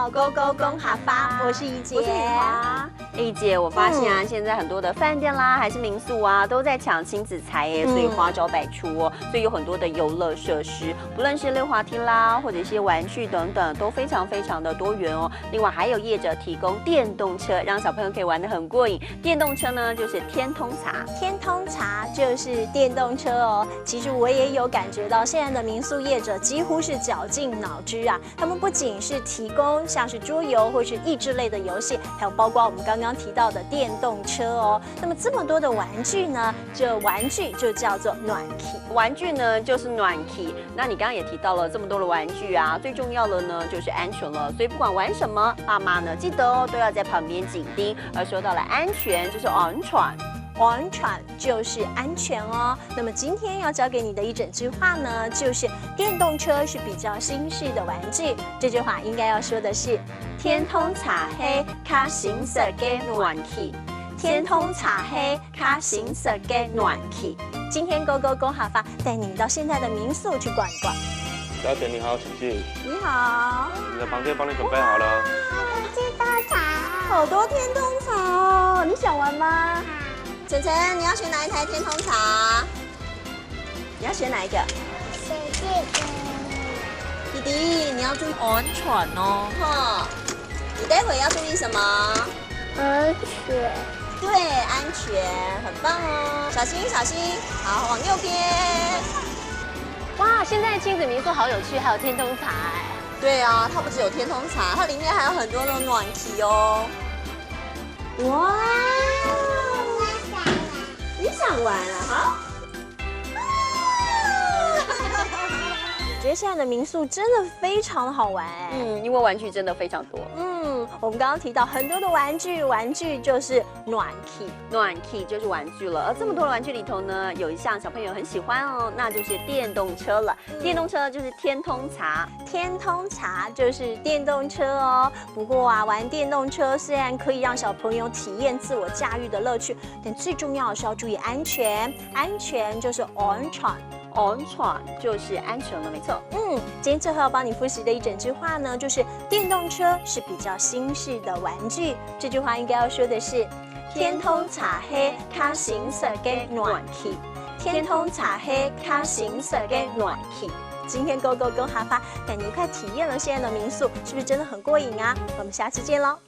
到勾勾公哈发，我是怡姐，我是雨华。丽姐，我发现啊，现在很多的饭店啦，还是民宿啊，都在抢亲子财耶，所以花招百出哦。所以有很多的游乐设施，不论是溜滑梯啦，或者一些玩具等等，都非常的多元哦。另外还有业者提供电动车，让小朋友可以玩得很过瘾。电动车呢，就是天通茶，天通茶就是电动车哦。其实我也有感觉到，现在的民宿业者几乎是绞尽脑汁啊，他们不仅是提供像是桌游或是益智类的游戏，还有包括我们刚刚提到的电动车哦。那么这么多的玩具呢，这玩具就叫做暖气。玩具呢就是暖气。那你刚刚也提到了这么多的玩具啊，最重要的呢就是安全了。所以不管玩什么，爸妈呢记得哦，都要在旁边紧盯。而说到了安全，就是安全。安全就是安全哦。那么今天要教给你的一整句话呢，就是电动车是比较新式的玩具。这句话应该要说的是天通茶黑卡行色给暖气。天通茶黑卡行色给暖气。今天勾勾公哈发带你到现在的民宿去逛一逛。小姐你好，请进。你好，你的房间帮你准备好了。天通茶，好多天通茶哦，你想玩吗？晨晨，你要选哪一台天通茶？你要选哪一个？选这个。弟弟，你要注意安全哦，哈！你待会要注意什么？安全。对，安全，很棒哦！小心，小心，好，往右边。哇，现在的亲子民宿好有趣，还有天通茶哎。对啊，它不只有天通茶，它里面还有很多的暖气哦。哇！你想玩啊？好。我觉得现在的民宿真的非常好玩哎。因为玩具真的非常多。我们刚刚提到很多的玩具，玩具就是暖气，暖气就是玩具了。而这么多的玩具里头呢，有一项小朋友很喜欢哦，那就是电动车了。电动车就是天通茶，天通茶就是电动车哦。不过啊，玩电动车虽然可以让小朋友体验自我驾驭的乐趣，但最重要的是要注意安全。安全就是安全。安全就是安全了，没错。今天最后要帮你复习的一整句话呢，就是电动车是比较新式的玩具。这句话应该要说的是天通茶黑卡行色给暖气。天通茶黑卡行色给暖气。今天勾勾公哈发带你一块体验了现在的民宿，是不是真的很过瘾啊？我们下次见喽。